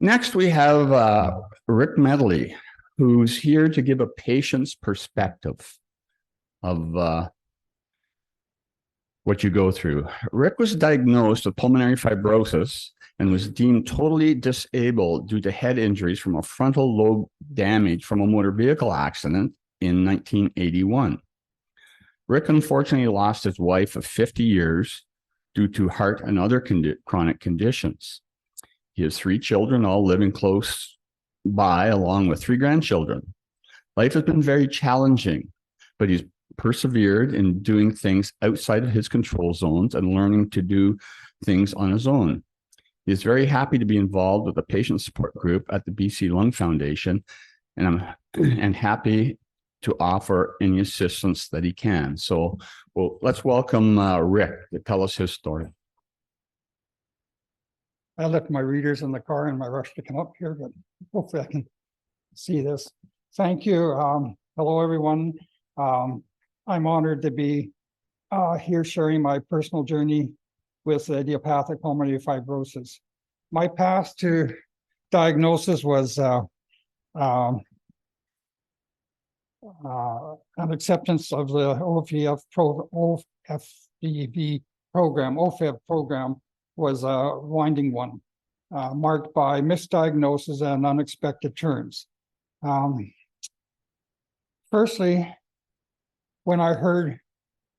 Next, we have Rick Medley, who's here to give a patient's perspective of what you go through. Rick was diagnosed with pulmonary fibrosis and was deemed totally disabled due to head injuries from a frontal lobe damage from a motor vehicle accident in 1981. Rick unfortunately lost his wife of 50 years due to heart and other chronic conditions. He has 3 children, all living close by, along with 3 grandchildren. Life has been very challenging, but he's persevered in doing things outside of his control zones and learning to do things on his own. He is very happy to be involved with the patient support group at the BC Lung Foundation, and I'm happy to offer any assistance that he can. So, let's welcome Rick to tell us his story. I left my readers in the car in my rush to come up here, but hopefully I can see this. Thank you. Hello, everyone. I'm honored to be here sharing my personal journey with idiopathic pulmonary fibrosis. My path to diagnosis was an acceptance of the OFEV program was a winding one, marked by misdiagnosis and unexpected turns. Firstly, when I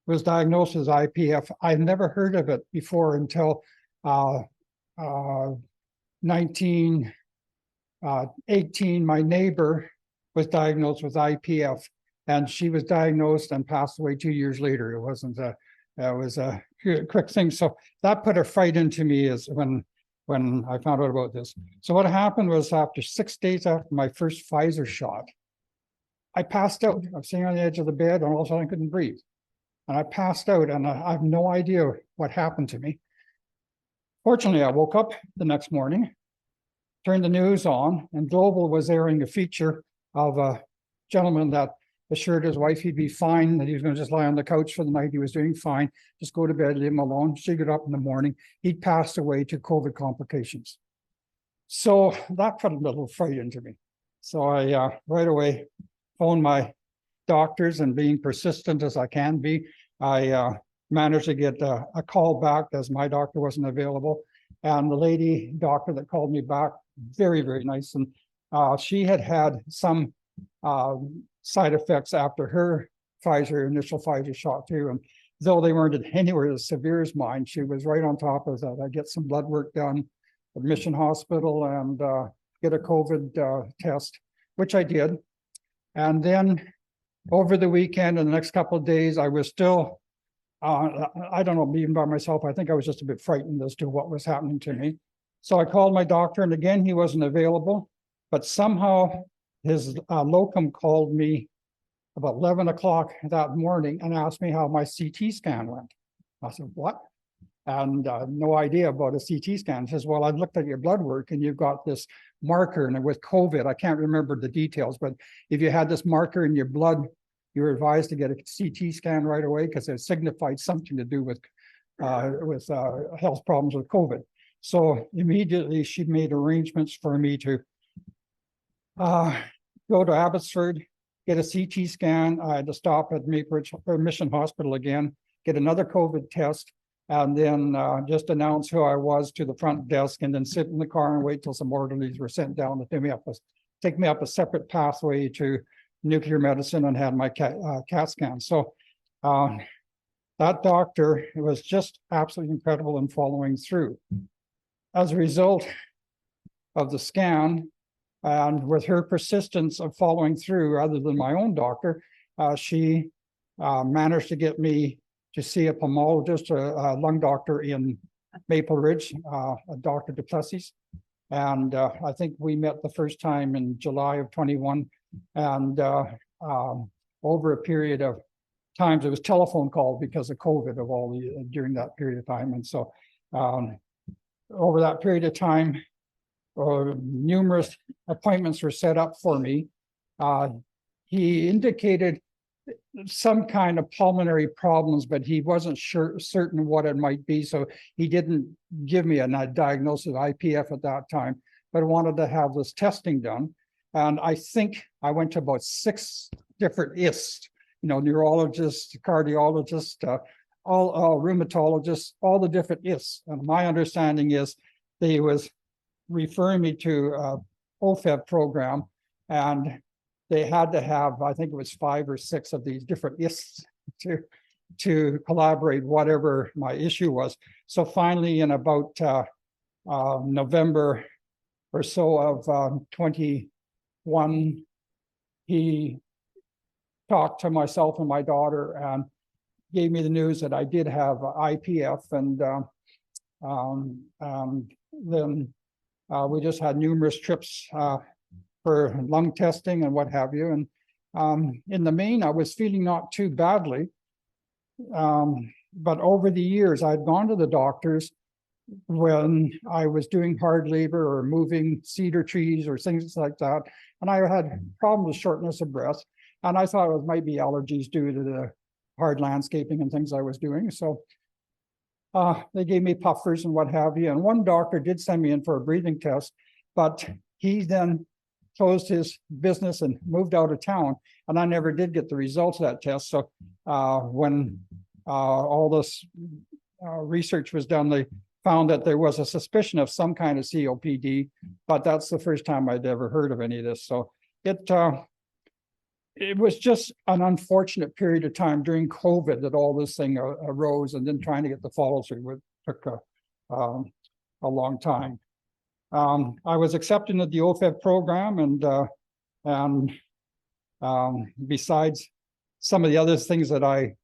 was diagnosed as IPF, I'd never heard of it before until 1918. My neighbor was diagnosed with IPF, and she was diagnosed and passed away 2 years later. It was a quick thing. So that put a fright into me as when I found out about this. So what happened was, after 6 days after my first Pfizer shot, I passed out. I was sitting on the edge of the bed, and all of a sudden I couldn't breathe. And I passed out, and I have no idea what happened to me. Fortunately, I woke up the next morning, turned the news on, and Global was airing a feature of a gentleman that assured his wife he'd be fine, that he was going to just lie on the couch for the night. He was doing fine. Just go to bed, leave him alone. She got up in the morning. He'd passed away to COVID complications. So that put a little fright into me. So I right away phoned my doctors, and being persistent as I can be, I managed to get a call back, as my doctor wasn't available. And the lady doctor that called me back, very, very nice. And she had some side effects after her initial Pfizer shot too. And though they weren't anywhere as severe as mine, she was right on top of that. I get some blood work done at Mission Hospital and get a COVID test, which I did. And then over the weekend and the next couple of days, I was still, I don't know, even by myself, I think I was just a bit frightened as to what was happening to me. So I called my doctor, and again, he wasn't available, but somehow his locum called me about 11 o'clock that morning and asked me how my CT scan went. I said, what? And no idea about a CT scan. He says, well, I looked at your blood work, and you've got this marker, and with COVID, I can't remember the details, but if you had this marker in your blood, you were advised to get a CT scan right away, because it signified something to do with health problems with COVID. So immediately she made arrangements for me to go to Abbotsford, get a CT scan. I had to stop at Mission Hospital again, get another COVID test, and then just announce who I was to the front desk, and then sit in the car and wait till some orderlies were sent down to take me up a separate pathway to nuclear medicine, and had my CAT scan. So that doctor was just absolutely incredible in following through. As a result of the scan, and with her persistence of following through rather than my own doctor, she managed to get me to see a pulmonologist, a lung doctor in Maple Ridge, Dr. Duplessis. And I think we met the first time in July of 21. And over a period of times, it was telephone call because of COVID during that period of time. And so over that period of time, numerous appointments were set up for me. He indicated some kind of pulmonary problems, but he wasn't certain what it might be. So he didn't give me a diagnosis of IPF at that time, but wanted to have this testing done. And I think I went to about 6 different ISTs, neurologists, cardiologists, all rheumatologists, all the different ISTs. And my understanding is they was referring me to OFEV program, and they had to have, I think it was 5 or 6 of these different ISTs to collaborate whatever my issue was. So finally, in about November or so of 21, he talked to myself and my daughter and gave me the news that I did have IPF, and then we just had numerous trips for lung testing and what have you. And in the main, I was feeling not too badly. But over the years, I'd gone to the doctors when I was doing hard labor or moving cedar trees or things like that. And I had problems with shortness of breath. And I thought it might be allergies due to the hard landscaping and things I was doing. So they gave me puffers and what have you. And one doctor did send me in for a breathing test, but he then closed his business and moved out of town. And I never did get the results of that test. So when all this research was done, they found that there was a suspicion of some kind of COPD, but that's the first time I'd ever heard of any of this. So it was just an unfortunate period of time during COVID that all this thing arose, and then trying to get the follow through took a long time. I was accepted into the OFEV program, and besides some of the other things that I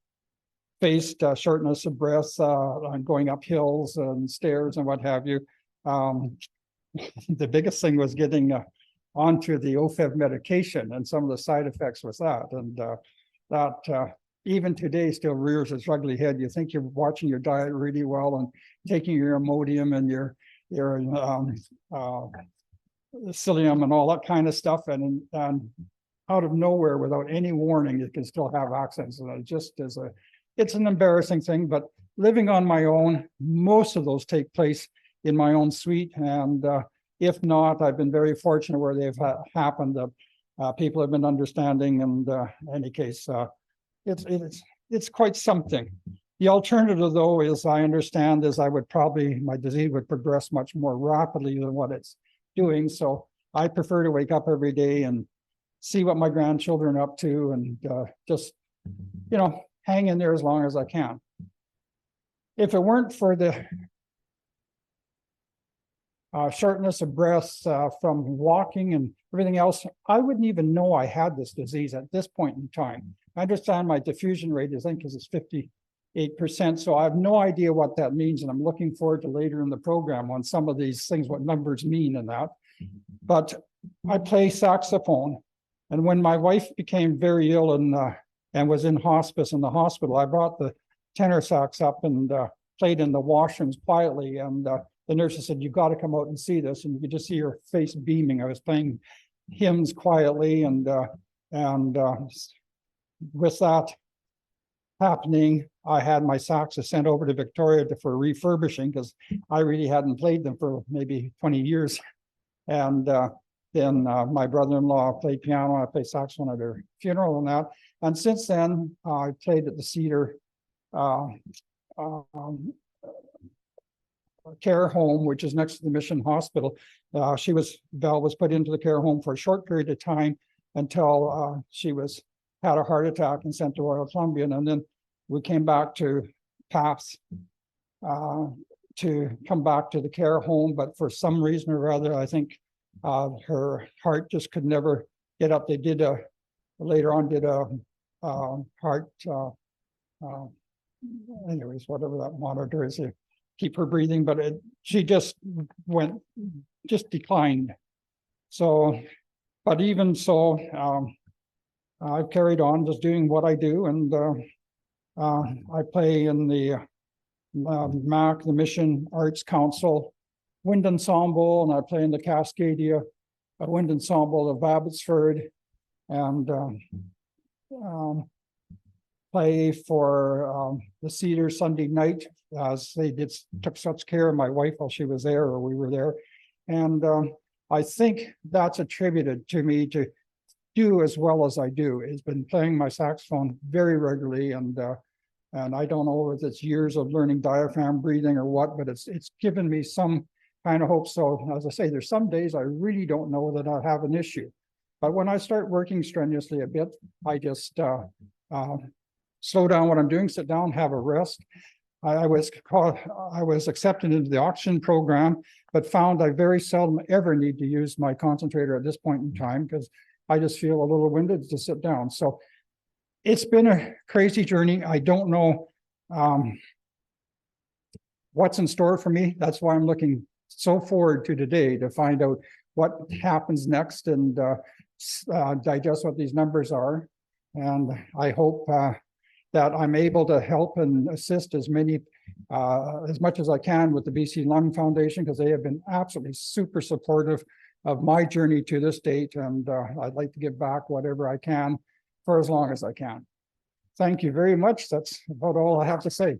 faced, shortness of breath, going up hills and stairs and what have you, the biggest thing was getting onto the OFEV medication and some of the side effects with that. And that even today still rears its ugly head. You think you're watching your diet really well and taking your Imodium and your psyllium and all that kind of stuff, and out of nowhere, without any warning, you can still have accidents. And it just is it's an embarrassing thing. But living on my own, most of those take place in my own suite, and if not, I've been very fortunate where they've happened. That people have been understanding, and in any case, it's quite something. The alternative, though, is I understand is my disease would progress much more rapidly than what it's doing. So I prefer to wake up every day and see what my grandchildren are up to, and just, hang in there as long as I can. If it weren't for the shortness of breath from walking and everything else, I wouldn't even know I had this disease at this point in time. I understand my diffusion rate, I think, is 58%. So I have no idea what that means. And I'm looking forward to later in the program on some of these things, what numbers mean and that. But I play saxophone. And when my wife became very ill and was in hospice in the hospital, I brought the tenor sax up and played in the washrooms quietly. And the nurses said, "You've got to come out and see this." And you could just see her face beaming. I was playing hymns quietly, and with that happening, I had my saxes sent over to Victoria for refurbishing, because I really hadn't played them for maybe 20 years. And then my brother-in-law played piano. I played saxophone at her funeral and that. And since then, I played at the Cedar care home, which is next to the Mission Hospital. Val was put into the care home for a short period of time until she had a heart attack and sent to Royal Columbian. And then we came back to PAPS to come back to the care home. But for some reason or other, I think her heart just could never get up. They did later on did a heart, anyways, whatever that monitor is, to keep her breathing, but she just declined. So, but even so, I've carried on just doing what I do, and I play in the MAC, the Mission Arts Council Wind Ensemble, and I play in the Cascadia Wind Ensemble of Abbotsford, and play for the Cedar Sunday night, as they took such care of my wife while she was there, or we were there. And I think that's attributed to me to do as well as I do. It's been playing my saxophone very regularly, and I don't know if it's years of learning diaphragm breathing or what, but it's given me some kind of hope. So as I say, there's some days I really don't know that I have an issue. But when I start working strenuously a bit, I just slow down what I'm doing, sit down, have a rest. I was accepted into the oxygen program, but found I very seldom ever need to use my concentrator at this point in time because I just feel a little winded to sit down. So it's been a crazy journey. I don't know what's in store for me. That's why I'm looking so forward to today to find out what happens next and digest what these numbers are. And I hope that I'm able to help and assist as much as I can with the BC Lung Foundation, because they have been absolutely super supportive of my journey to this date. And I'd like to give back whatever I can for as long as I can. Thank you very much. That's about all I have to say.